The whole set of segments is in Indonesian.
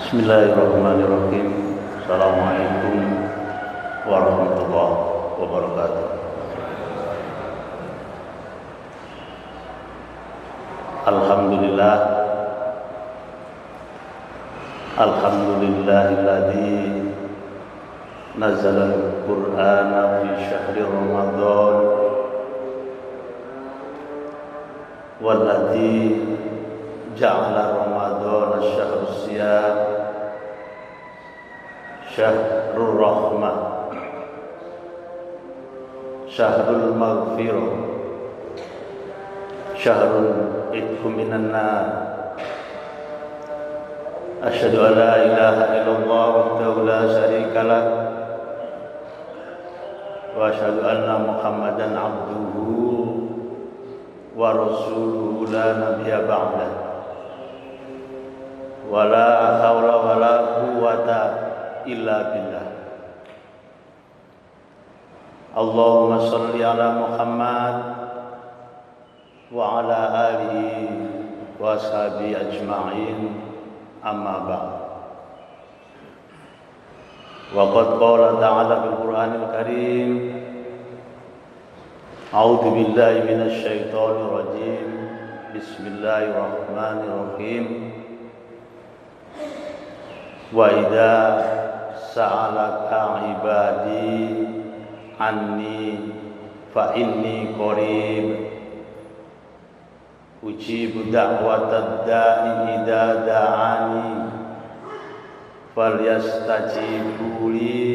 Bismillahirrahmanirrahim. Assalamualaikum warahmatullahi wabarakatuh. Alhamdulillah. Alhamdulillahilladzi nazzala al-Qur'ana fi syahri Ramadan walladzi ja'ala Ramadan syahrus siyam syahrul rahmah syahrul maghfirah syahrul itqu minan nar. Asyhadu an la ilaha illallah wahdahu la syarika lah wa asyhadu anna Muhammadan abduhu wa rasuluhu la nabiyya ba'dah. Wala haula wala quwwata illa billah. Allahumma shalli ala Muhammad wa ala alihi wa ashabihi ajma'in, amma ba'd. Wa qad qala ta'ala fil Qur'anil Karim, a'udzu billahi minasy syaithanir rajim. Bismillahirrahmanirrahim. Wa idza sa'alaka ibadi anni fa inni qarib ujibu da'watad da'i idza da'ani falyastajibu li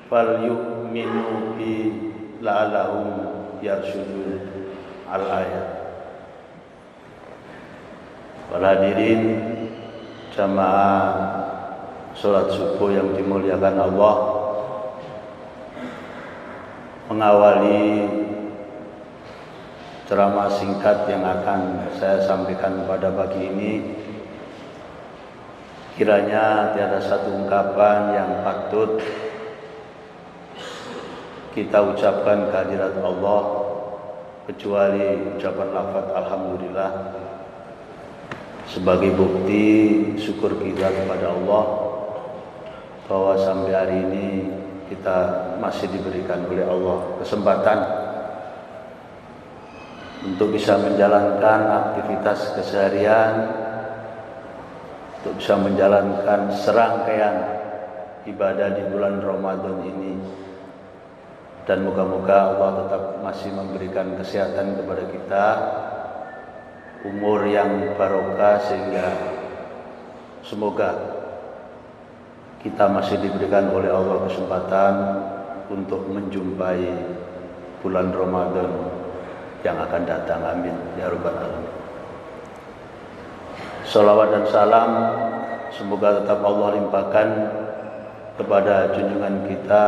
falyu'minu bi la'allahum yarshudun. Al-ayat. Para hadirin jamaah salat subuh yang dimuliakan Allah, mengawali ceramah singkat yang akan saya sampaikan pada pagi ini, kiranya tiada satu ungkapan yang patut kita ucapkan kehadirat Allah kecuali ucapan lafaz alhamdulillah sebagai bukti syukur kita kepada Allah bahwa sampai hari ini kita masih diberikan oleh Allah kesempatan untuk bisa menjalankan aktivitas keseharian, untuk bisa menjalankan serangkaian ibadah di bulan Ramadan ini. Dan moga-moga Allah tetap masih memberikan kesehatan kepada kita, umur yang barokah, sehingga semoga kita masih diberikan oleh Allah kesempatan untuk menjumpai bulan Ramadan yang akan datang. Amin ya rabbal alamin. Salawat dan salam semoga tetap Allah limpahkan kepada junjungan kita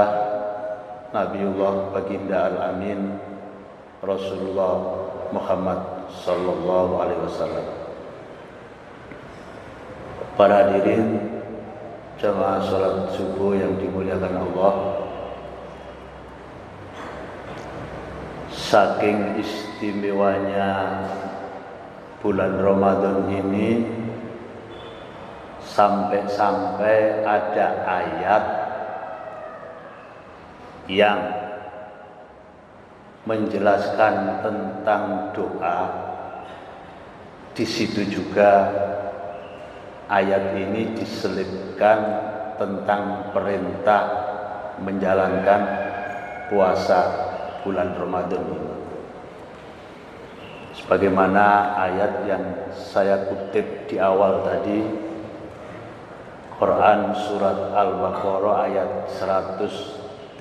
Nabiullah Baginda Al-Amin Rasulullah Muhammad sallallahu alaihi wasallam. Para hadirin jamaah salat subuh yang dimuliakan Allah, saking istimewanya bulan Ramadan ini, sampai-sampai ada ayat yang menjelaskan tentang doa. Di situ juga ayat ini diselipkan tentang perintah menjalankan puasa bulan Ramadan ini. Sebagaimana ayat yang saya kutip di awal tadi, Quran surat Al-Baqarah ayat 186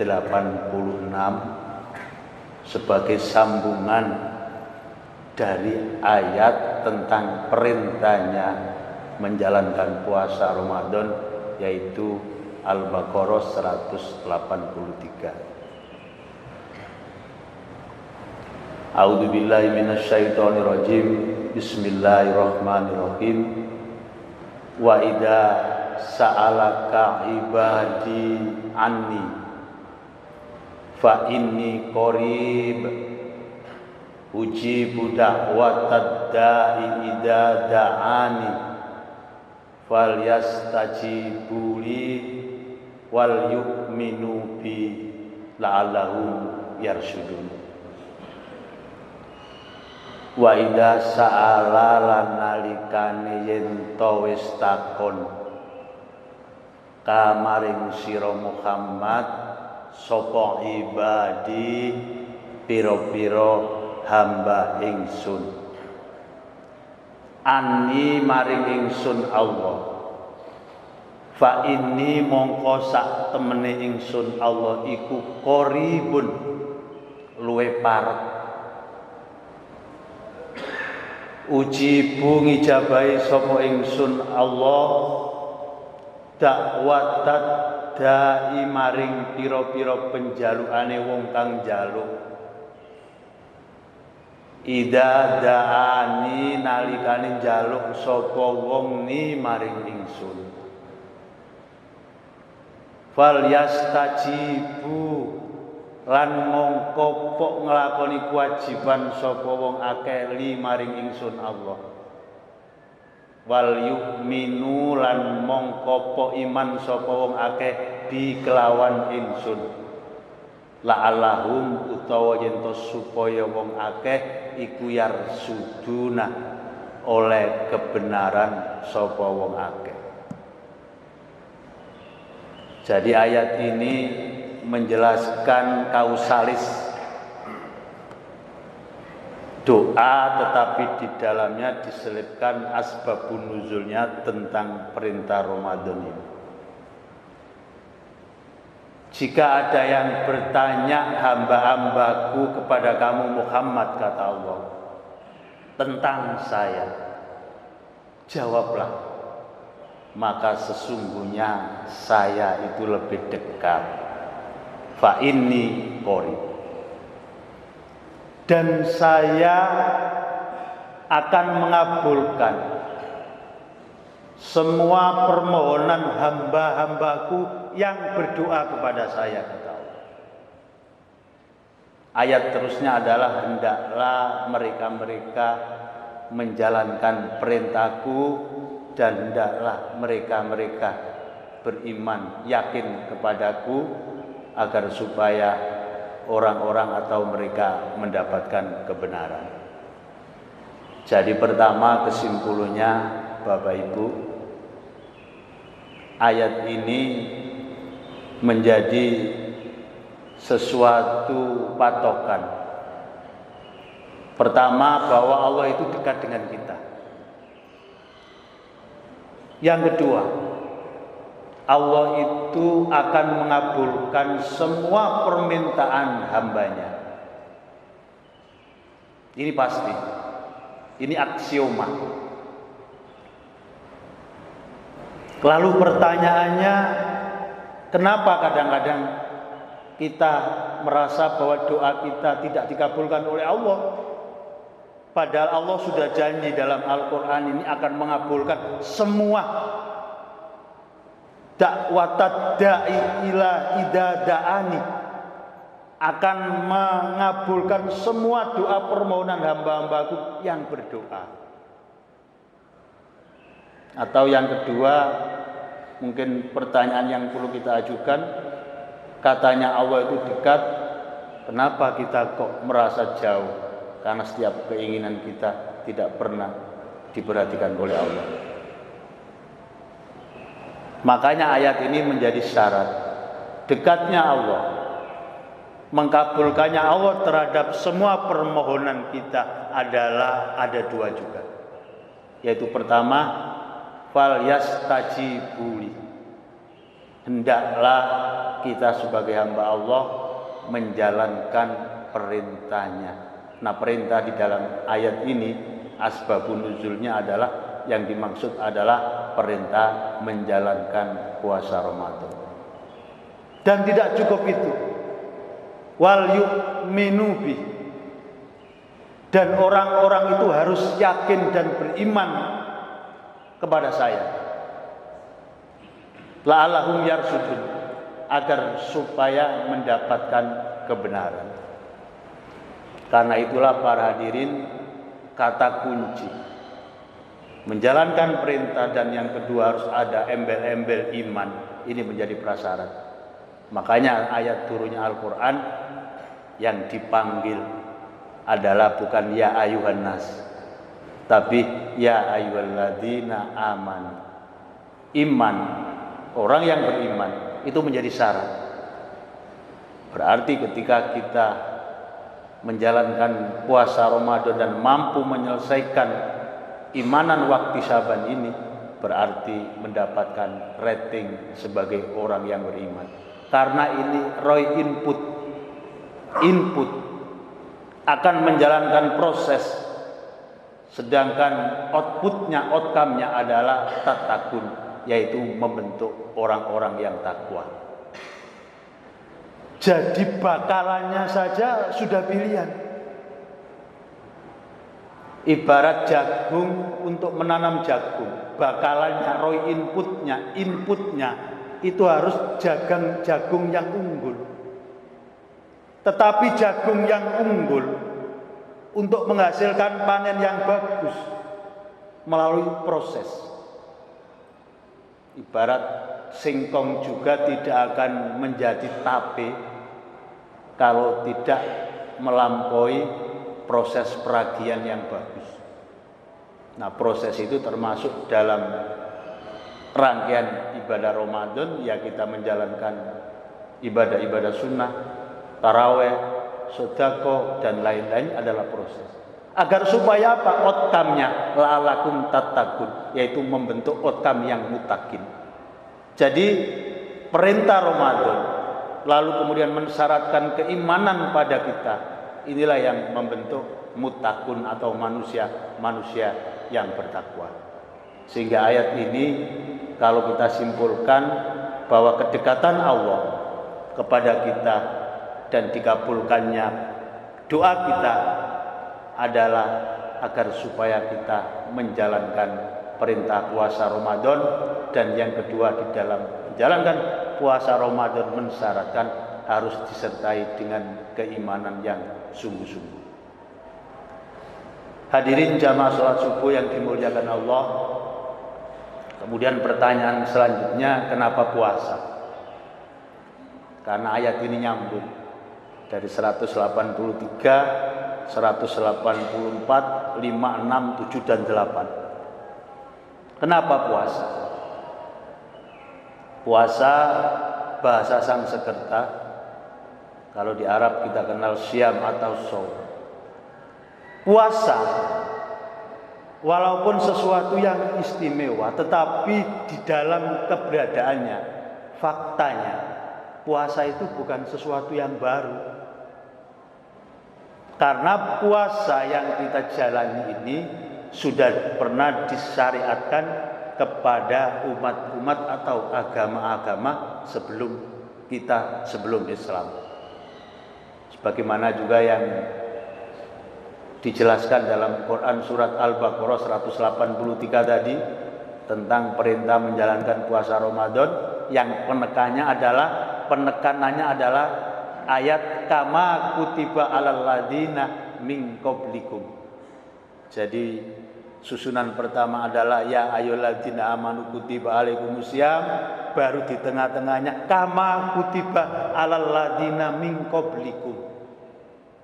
sebagai sambungan dari ayat tentang perintahnya menjalankan puasa Ramadan, yaitu Al-Baqarah 183. A'udzu billahi minasyaitonir rajim. Bismillahirrahmanirrahim. Wa idza sa'alaka ibadi anni fa inni qarib ujibu da'watad da'i idza da'ani falyastajibu li wal yu'minu bi la'allahum yarsyudun. Wa idza sa'ala lan nalikane yen to wis takon kamaring sira Muhammad sapa ibadi pira-pira hamba ingsun anni maring ingsun Allah fa inni mongko sak temene ingsun Allah iku qaribun luwe parek ujibu ngijabahi sapa ingsun Allah dakwatat dai maring pira-pira penjalukane wong kang njaluk ida daani nalikane njaluk sapa wong ni maring ingsun fal yastajibu lan mongko pok nglakoni kewajiban sapa wong akeh li maring ingsun Allah wal yu'minu lan mongko pok iman sapa wong akeh bi kelawan ingsun la'allahum utawa yen to supaya wong akeh iku yarsuduna oleh kebenaran sapa wong akeh. Jadi ayat ini menjelaskan kausalis doa, tetapi di dalamnya diselipkan asbabun nuzulnya tentang perintah Ramadan ini. Jika ada yang bertanya hamba-hambaku kepada kamu Muhammad, kata Allah, tentang saya, jawablah, maka sesungguhnya saya itu lebih dekat. Fa inni qarib. Dan saya akan mengabulkan semua permohonan hamba-hambaku yang berdoa kepada saya, kata Allah. Ayat terusnya adalah hendaklah mereka-mereka menjalankan perintahku dan hendaklah mereka-mereka beriman, yakin kepadaku agar supaya orang-orang atau mereka mendapatkan kebenaran. Jadi pertama kesimpulannya Bapak Ibu, ayat ini menjadi sesuatu patokan. Pertama, bahwa Allah itu dekat dengan kita. Yang kedua, Allah itu akan mengabulkan semua permintaan hambanya. Ini pasti. Ini aksioma. Lalu pertanyaannya, kenapa kadang-kadang kita merasa bahwa doa kita tidak dikabulkan oleh Allah? Padahal Allah sudah janji dalam Al-Quran ini akan mengabulkan semua dakwatad da'i ila idada'ani, akan mengabulkan semua doa permohonan hamba-hambaku yang berdoa. Atau yang kedua, mungkin pertanyaan yang perlu kita ajukan, katanya Allah itu dekat, kenapa kita kok merasa jauh? Karena setiap keinginan kita tidak pernah diperhatikan oleh Allah. Makanya ayat ini menjadi syarat dekatnya Allah, mengabulkannya Allah terhadap semua permohonan kita adalah ada dua juga, yaitu pertama, fal yastajibuli, hendaklah kita sebagai hamba Allah menjalankan perintahnya. Nah, perintah di dalam ayat ini asbabun nuzulnya adalah, yang dimaksud adalah perintah menjalankan puasa Ramadan. Dan tidak cukup itu, wal yu'minu bi, dan orang-orang itu harus yakin dan beriman kepada saya, la'allahum yarsudun, agar supaya mendapatkan kebenaran. Karena itulah para hadirin, kata kunci menjalankan perintah, dan yang kedua harus ada embel-embel iman. Ini menjadi prasyarat. Makanya ayat turunnya Al-Quran yang dipanggil adalah bukan ya ayuhan nas, tapi ya ayyuhalladzina amanu. Iman, orang yang beriman itu menjadi syarat. Berarti ketika kita menjalankan puasa Ramadan dan mampu menyelesaikan imanan waktu Syaban ini, berarti mendapatkan rating sebagai orang yang beriman. Karena ini roy input akan menjalankan proses, sedangkan outcome-nya adalah tatakun, yaitu membentuk orang-orang yang takwa. Jadi bakalannya saja sudah pilihan. Ibarat jagung, untuk menanam jagung, bakalannya, roy inputnya itu harus jagung yang unggul. Tetapi jagung yang unggul untuk menghasilkan panen yang bagus melalui proses. Ibarat singkong juga tidak akan menjadi tape kalau tidak melampaui proses peragian yang bagus. Nah, proses itu termasuk dalam rangkaian ibadah Ramadan, ya kita menjalankan ibadah-ibadah sunnah, taraweh, sedekah, dan lain-lain adalah proses. Agar supaya apa? Outcome-nya la'alakum tattaqun, yaitu membentuk outcome yang mutakin. Jadi perintah Ramadan lalu kemudian mensyaratkan keimanan pada kita, inilah yang membentuk mutakun atau manusia yang bertakwa. Sehingga ayat ini kalau kita simpulkan bahwa kedekatan Allah kepada kita dan dikabulkannya doa kita adalah agar supaya kita menjalankan perintah puasa Ramadan, dan yang kedua di dalam menjalankan puasa Ramadan mensyaratkan harus disertai dengan keimanan yang sungguh-sungguh. Hadirin jamaah sholat subuh yang dimuliakan Allah. Kemudian pertanyaan selanjutnya, kenapa puasa? Karena ayat ini nyambung dari 183, 184, 5, 6, 7, dan 8. Kenapa puasa? Puasa bahasa Sanskerta, kalau di Arab kita kenal syam atau shaum. Puasa walaupun sesuatu yang istimewa, tetapi di dalam keberadaannya, faktanya, puasa itu bukan sesuatu yang baru. Karena puasa yang kita jalani ini sudah pernah disyariatkan kepada umat-umat atau agama-agama sebelum Islam. Sebagaimana juga yang dijelaskan dalam Quran surat Al-Baqarah 183 tadi tentang perintah menjalankan puasa Ramadan, yang penekanannya adalah ayat kama kutiba alal ladina min qablikum. Jadi susunan pertama adalah ya ayyuhalladzina amanu kutiba alaikumusiyam, baru di tengah-tengahnya kama kutiba alal ladina min qablikum.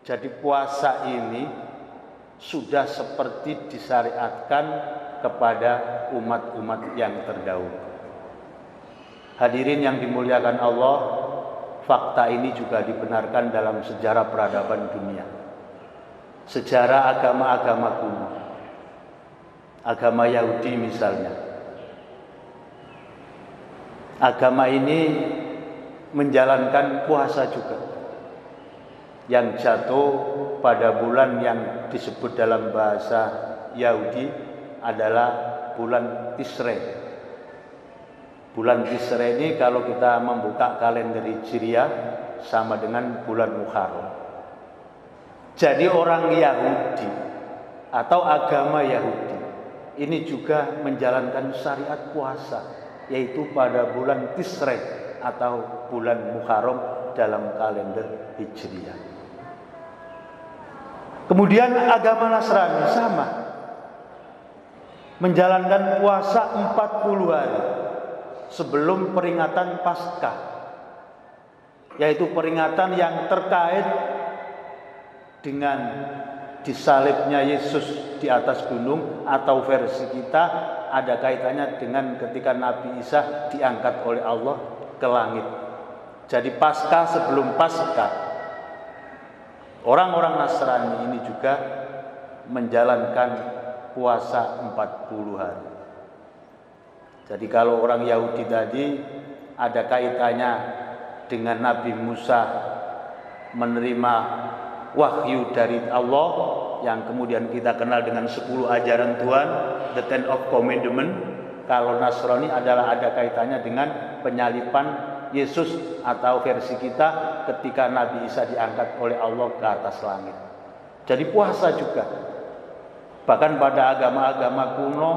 Jadi puasa ini sudah seperti disyariatkan kepada umat-umat yang terdahulu. Hadirin yang dimuliakan Allah, fakta ini juga dibenarkan dalam sejarah peradaban dunia. Sejarah agama-agama kuno. Agama Yahudi misalnya. Agama ini menjalankan puasa juga, yang jatuh pada bulan yang disebut dalam bahasa Yahudi adalah bulan Tishrei. Bulan Tishrei ini kalau kita membuka kalender Hijriah sama dengan bulan Muharram. Jadi orang Yahudi atau agama Yahudi ini juga menjalankan syariat puasa, yaitu pada bulan Tishrei atau bulan Muharram dalam kalender Hijriah. Kemudian agama Nasrani sama. menjalankan puasa 40 hari sebelum peringatan Paskah, yaitu peringatan yang terkait dengan disalibnya Yesus di atas gunung, atau versi kita ada kaitannya dengan ketika Nabi Isa diangkat oleh Allah ke langit. Jadi Paskah sebelum Paskah, orang-orang Nasrani ini juga menjalankan puasa 40 hari. Jadi kalau orang Yahudi tadi ada kaitannya dengan Nabi Musa menerima wahyu dari Allah yang kemudian kita kenal dengan 10 ajaran Tuhan, the Ten of Commandment. Kalau Nasrani adalah ada kaitannya dengan penyalipan Yesus, atau versi kita ketika Nabi Isa diangkat oleh Allah ke atas langit. Jadi puasa juga. Bahkan pada agama-agama kuno,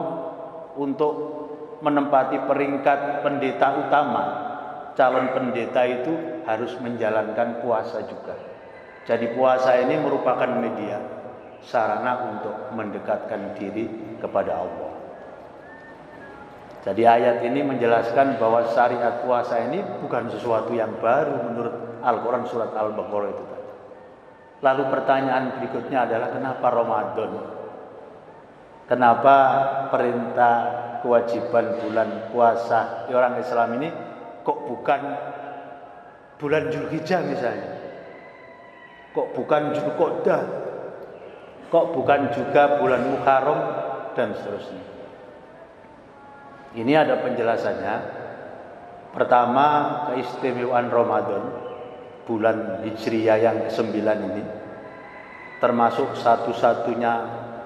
untuk menempati peringkat pendeta utama, calon pendeta itu harus menjalankan puasa juga. Jadi puasa ini merupakan media, sarana untuk mendekatkan diri kepada Allah. Jadi ayat ini menjelaskan bahwa syariat puasa ini bukan sesuatu yang baru menurut Al-Quran surat Al-Baqarah itu tadi. Lalu pertanyaan berikutnya adalah kenapa Ramadan? Kenapa perintah kewajiban bulan puasa orang Islam ini kok bukan bulan Dzulhijjah misalnya? Kok bukan Dzulqa'dah? Kok bukan juga bulan Muharram dan seterusnya? Ini ada penjelasannya. Pertama, keistimewaan Ramadan, bulan Hijriyah yang ke-9 ini, termasuk satu-satunya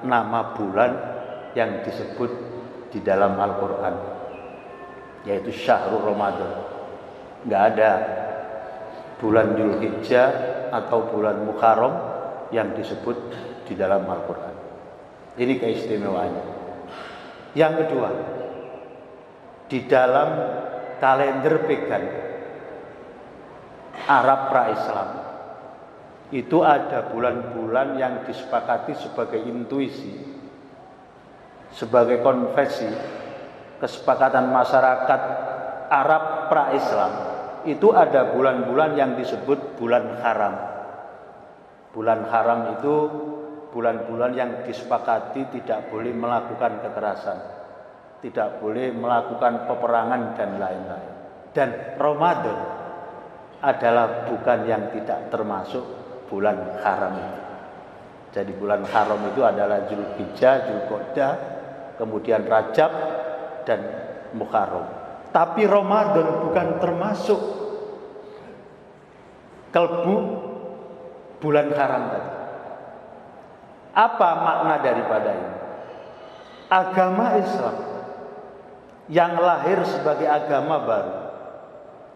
nama bulan yang disebut di dalam Al-Quran, yaitu Syahrul Ramadan. Nggak ada bulan Dzulhijjah atau bulan Muharram yang disebut di dalam Al-Quran. Ini keistimewaannya. Yang kedua, di dalam kalender pagan Arab pra-Islam itu ada bulan-bulan yang disepakati sebagai intuisi, sebagai konvensi kesepakatan masyarakat Arab pra-Islam. Itu ada bulan-bulan yang disebut bulan haram. Bulan haram itu bulan-bulan yang disepakati tidak boleh melakukan kekerasan, tidak boleh melakukan peperangan dan lain-lain. Dan Ramadan adalah bukan yang tidak termasuk bulan haram itu. Jadi bulan haram itu adalah Dzulhijjah, Dzulqa'dah, kemudian Rajab dan Muharram. Tapi Ramadan bukan termasuk kalbu bulan haram tadi. Apa makna daripada ini? Agama Islam yang lahir sebagai agama baru,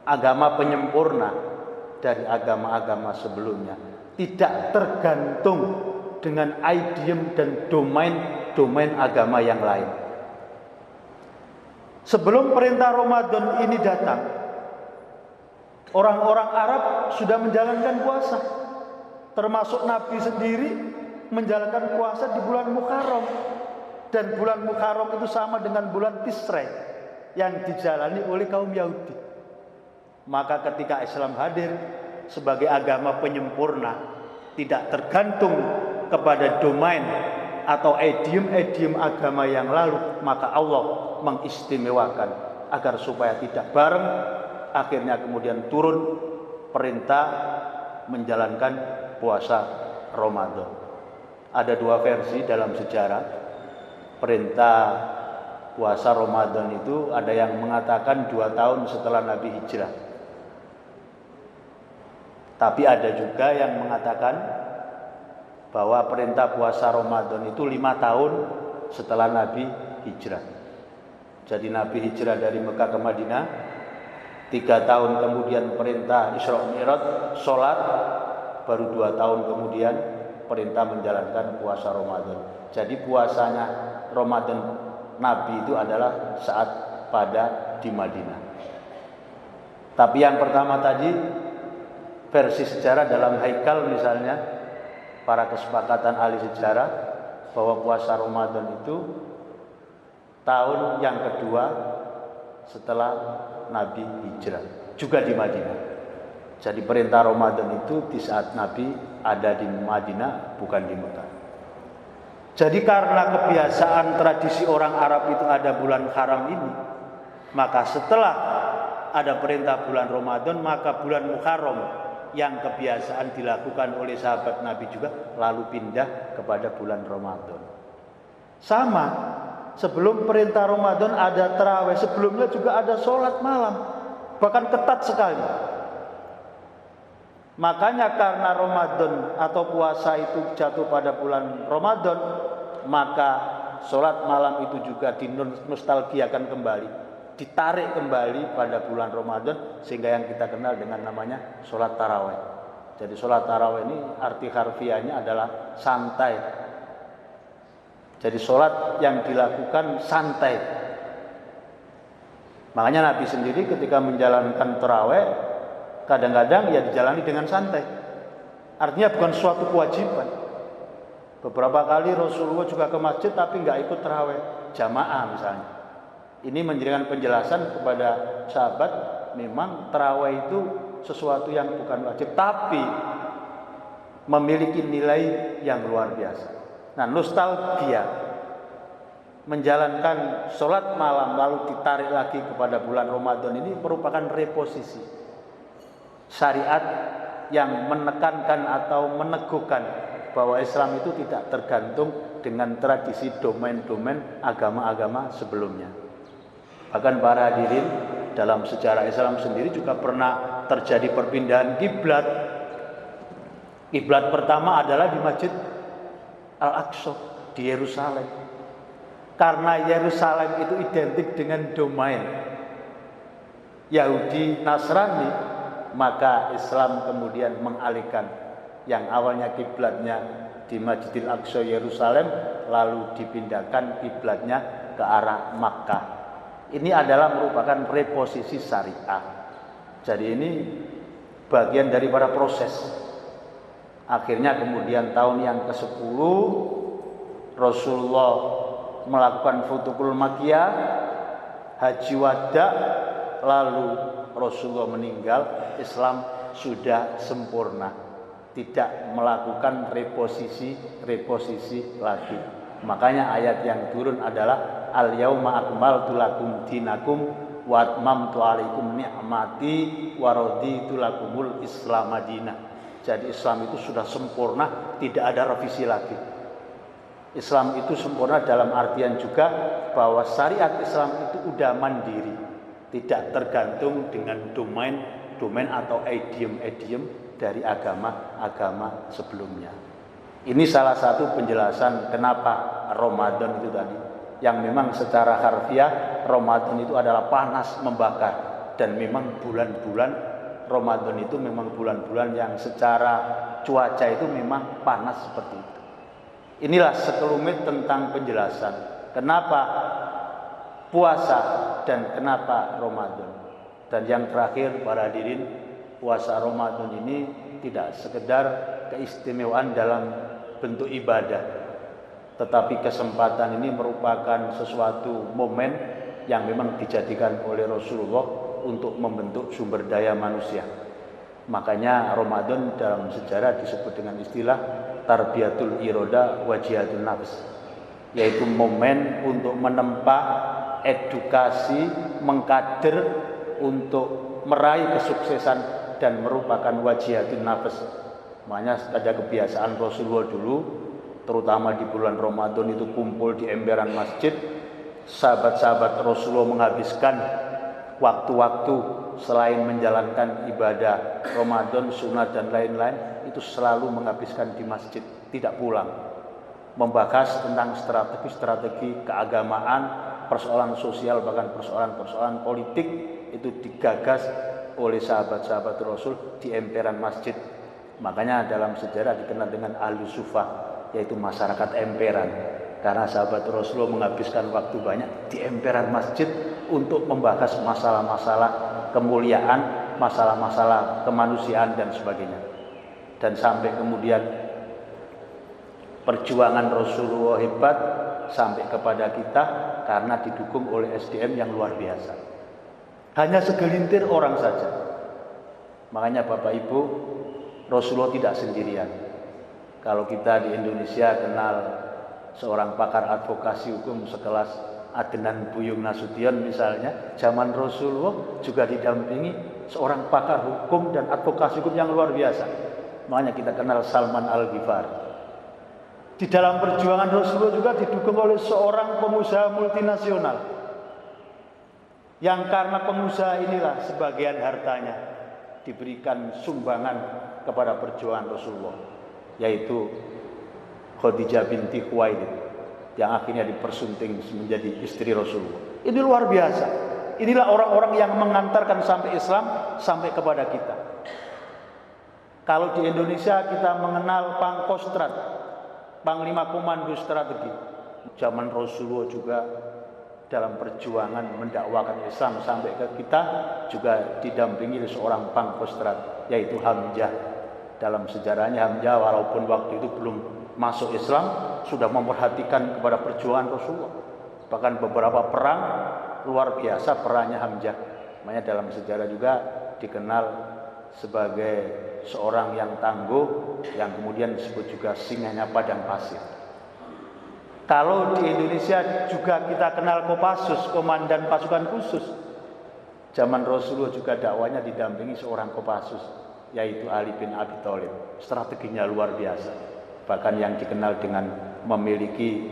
agama penyempurna dari agama-agama sebelumnya, tidak tergantung dengan idiom dan domain agama yang lain. Sebelum perintah Ramadan ini datang, orang-orang Arab sudah menjalankan puasa, termasuk Nabi sendiri menjalankan puasa di bulan Muharram. Dan bulan Muharram itu sama dengan bulan Tishrei yang dijalani oleh kaum Yahudi. Maka ketika Islam hadir sebagai agama penyempurna, tidak tergantung kepada domain atau idiom agama yang lalu, maka Allah mengistimewakan agar supaya tidak bareng. Akhirnya kemudian turun perintah menjalankan puasa Ramadan. Ada dua versi dalam sejarah. Perintah puasa Ramadan itu ada yang mengatakan 2 tahun setelah Nabi hijrah. Tapi ada juga yang mengatakan bahwa perintah puasa Ramadan itu 5 tahun setelah Nabi hijrah. Jadi Nabi hijrah dari Mekah ke Madinah, 3 tahun kemudian perintah Isra Mi'raj, sholat, baru 2 tahun kemudian perintah menjalankan puasa Ramadan. Jadi puasanya Ramadan Nabi itu adalah saat pada di Madinah. Tapi yang pertama tadi, versi sejarah dalam Haikal misalnya, para kesepakatan ahli sejarah bahwa puasa Ramadan itu tahun yang kedua setelah Nabi hijrah, juga di Madinah. Jadi perintah Ramadan itu di saat Nabi ada di Madinah, bukan di Mekah. Jadi karena kebiasaan tradisi orang Arab itu ada bulan haram ini, maka setelah ada perintah bulan Ramadan, maka bulan Muharram yang kebiasaan dilakukan oleh sahabat Nabi juga lalu pindah kepada bulan Ramadan. Sama, sebelum perintah Ramadan ada tarawih, sebelumnya juga ada sholat malam, bahkan ketat sekali. Makanya karena Ramadan atau puasa itu jatuh pada bulan Ramadan, maka sholat malam itu juga dinostalgiakan kembali, ditarik kembali pada bulan Ramadan, sehingga yang kita kenal dengan namanya sholat tarawih. Jadi sholat tarawih ini arti harfiahnya adalah santai. Jadi sholat yang dilakukan santai. Makanya Nabi sendiri ketika menjalankan tarawih kadang-kadang ya dijalani dengan santai. Artinya bukan suatu kewajiban. Beberapa kali Rasulullah juga ke masjid tapi nggak ikut tarawih jamaah misalnya. Ini menjadikan penjelasan kepada sahabat, memang tarawih itu sesuatu yang bukan wajib, tapi memiliki nilai yang luar biasa. Nah, nostalgia menjalankan sholat malam lalu ditarik lagi kepada bulan Ramadan ini merupakan reposisi syariat yang menekankan atau meneguhkan bahwa Islam itu tidak tergantung dengan tradisi domain-domain agama-agama sebelumnya. Bahkan para hadirin, dalam sejarah Islam sendiri juga pernah terjadi perpindahan kiblat. Kiblat pertama adalah di Masjid Al-Aqsa di Yerusalem. Karena Yerusalem itu identik dengan domain Yahudi Nasrani, maka Islam kemudian mengalihkan yang awalnya kiblatnya di Masjidil Aqsa Yerusalem lalu dipindahkan kiblatnya ke arah Makkah. Ini adalah merupakan reposisi syariah. Jadi ini bagian daripada proses. Akhirnya kemudian tahun yang ke-10 Rasulullah melakukan Futuhul Makkiyah, Haji Wada, lalu Rasulullah meninggal, Islam sudah sempurna, tidak melakukan reposisi lagi. Makanya ayat yang turun adalah al-yauma akmaltu lakum dinakum wa atmamtu alaikum ni'mati wa raditu lakumul Islam madinah. Jadi Islam itu sudah sempurna, tidak ada revisi lagi. Islam itu sempurna dalam artian juga bahwa syariat Islam itu udah mandiri, tidak tergantung dengan domain atau idiom dari agama-agama sebelumnya. Ini salah satu penjelasan kenapa Ramadan itu tadi, yang memang secara harfiah Ramadan itu adalah panas membakar, dan memang bulan-bulan Ramadan itu memang bulan-bulan yang secara cuaca itu memang panas seperti itu. Inilah sekelumit tentang penjelasan kenapa puasa dan kenapa Ramadan. Dan yang terakhir para hadirin, puasa Ramadan ini tidak sekedar keistimewaan dalam bentuk ibadah, tetapi kesempatan ini merupakan sesuatu momen yang memang dijadikan oleh Rasulullah untuk membentuk sumber daya manusia. Makanya Ramadan dalam sejarah disebut dengan istilah tarbiyatul iroda wa jihadun nafs, yaitu momen untuk menempa edukasi, mengkader untuk meraih kesuksesan dan merupakan wajihadun nafs. Makanya ada kebiasaan Rasulullah dulu, terutama di bulan Ramadan itu kumpul di emperan masjid. Sahabat-sahabat Rasulullah menghabiskan waktu-waktu selain menjalankan ibadah Ramadan, sunat dan lain-lain, itu selalu menghabiskan di masjid, tidak pulang. Membahas tentang strategi-strategi keagamaan, persoalan sosial, bahkan persoalan-persoalan politik itu digagas oleh sahabat-sahabat Rasul di emperan masjid. Makanya dalam sejarah dikenal dengan Ahlus Sufah, yaitu masyarakat emperan, karena sahabat Rasulullah menghabiskan waktu banyak di emperan masjid untuk membahas masalah-masalah kemuliaan, masalah-masalah kemanusiaan dan sebagainya. Dan sampai kemudian perjuangan Rasulullah hebat, sampai kepada kita karena didukung oleh SDM yang luar biasa. Hanya segelintir orang saja. Makanya Bapak Ibu, Rasulullah tidak sendirian. Kalau kita di Indonesia kenal seorang pakar advokasi hukum sekelas Adnan Buyung Nasution misalnya, zaman Rasulullah juga didampingi seorang pakar hukum dan advokasi hukum yang luar biasa. Makanya kita kenal Salman Al-Ghifari. Di dalam perjuangan Rasulullah juga didukung oleh seorang pengusaha multinasional yang karena pengusaha inilah sebagian hartanya diberikan sumbangan kepada perjuangan Rasulullah, yaitu Khadijah binti Khuwailid yang akhirnya dipersunting menjadi istri Rasulullah. Ini luar biasa. Inilah orang-orang yang mengantarkan sampai Islam sampai kepada kita. Kalau di Indonesia kita mengenal Pangkostrat, Panglima Komando Strategi. Zaman Rasulullah juga dalam perjuangan mendakwakan Islam sampai ke kita juga didampingi oleh seorang Pangkostrat, yaitu Hamzah. Dalam sejarahnya Hamzah walaupun waktu itu belum masuk Islam sudah memperhatikan kepada perjuangan Rasulullah. Bahkan beberapa perang luar biasa perannya Hamzah. Makanya dalam sejarah juga dikenal sebagai seorang yang tangguh, yang kemudian disebut juga singanya padang pasir. Kalau di Indonesia juga kita kenal Kopassus, komandan pasukan khusus. Zaman Rasulullah juga dakwanya didampingi seorang Kopassus, yaitu Ali bin Abi Thalib. Strateginya luar biasa. Bahkan yang dikenal dengan memiliki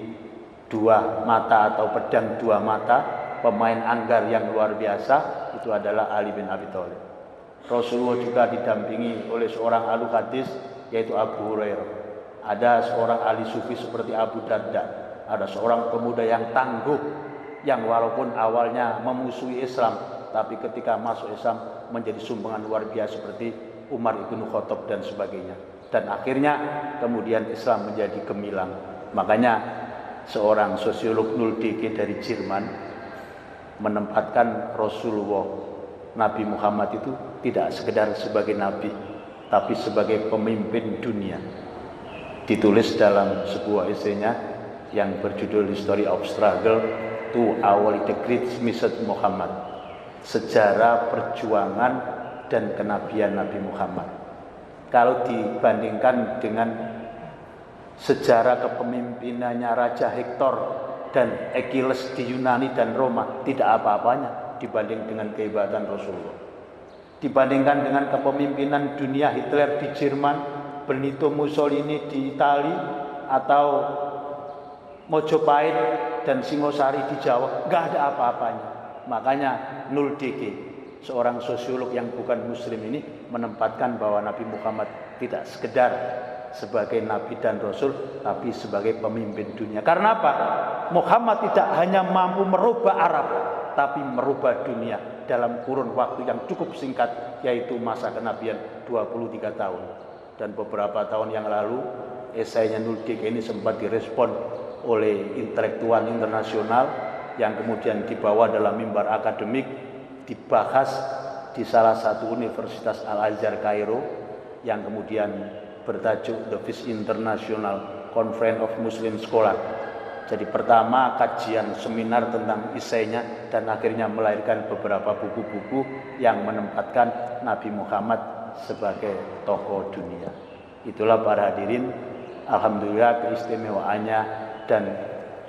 dua mata atau pedang dua mata, pemain anggar yang luar biasa, itu adalah Ali bin Abi Thalib. Rasulullah juga didampingi oleh seorang ahli hadis, yaitu Abu Hurairah. Ada seorang ahli sufi seperti Abu Darda. Ada seorang pemuda yang tangguh, yang walaupun awalnya memusuhi Islam, tapi ketika masuk Islam menjadi sumbangan luar biasa seperti Umar ibn Khattab dan sebagainya. Dan akhirnya kemudian Islam menjadi gemilang. Makanya seorang sosiolog Nuldeke dari Jerman menempatkan Rasulullah Nabi Muhammad itu tidak sekedar sebagai nabi, tapi sebagai pemimpin dunia. Ditulis dalam sebuah esainya yang berjudul History of Struggle to Awali the Great Message Muhammad, sejarah perjuangan dan kenabian Nabi Muhammad. Kalau dibandingkan dengan sejarah kepemimpinannya Raja Hektor dan Achilles di Yunani dan Roma, tidak apa-apanya dibanding dengan kehebatan Rasulullah. Dibandingkan dengan kepemimpinan dunia Hitler di Jerman, Benito Mussolini di Itali, atau Mojopahit dan Singosari di Jawa, nggak ada apa-apanya. Makanya Nuldeke, seorang sosiolog yang bukan muslim ini, menempatkan bahwa Nabi Muhammad tidak sekedar sebagai nabi dan rasul, tapi sebagai pemimpin dunia. Karena apa? Muhammad tidak hanya mampu merubah Arab, tapi merubah dunia dalam kurun waktu yang cukup singkat, yaitu masa kenabian 23 tahun. Dan beberapa tahun yang lalu esainya Nuldeke ini sempat direspon oleh intelektual internasional yang kemudian dibawa dalam mimbar akademik, dibahas di salah satu universitas Al-Azhar Kairo, yang kemudian bertajuk The Fish International Conference of Muslim Scholar. Jadi pertama kajian seminar tentang esainya, dan akhirnya melahirkan beberapa buku-buku yang menempatkan Nabi Muhammad sebagai tokoh dunia. Itulah para hadirin, alhamdulillah keistimewaannya dan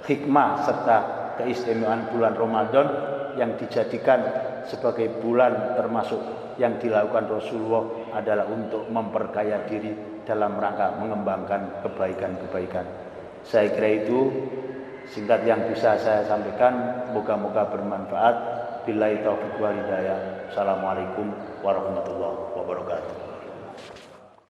hikmah serta keistimewaan bulan Ramadan yang dijadikan sebagai bulan termasuk yang dilakukan Rasulullah adalah untuk memperkaya diri dalam rangka mengembangkan kebaikan-kebaikan. Saya kira itu singkat yang bisa saya sampaikan, moga-moga bermanfaat. Billahi taufiq wal hidayah. Assalamualaikum warahmatullahi wabarakatuh.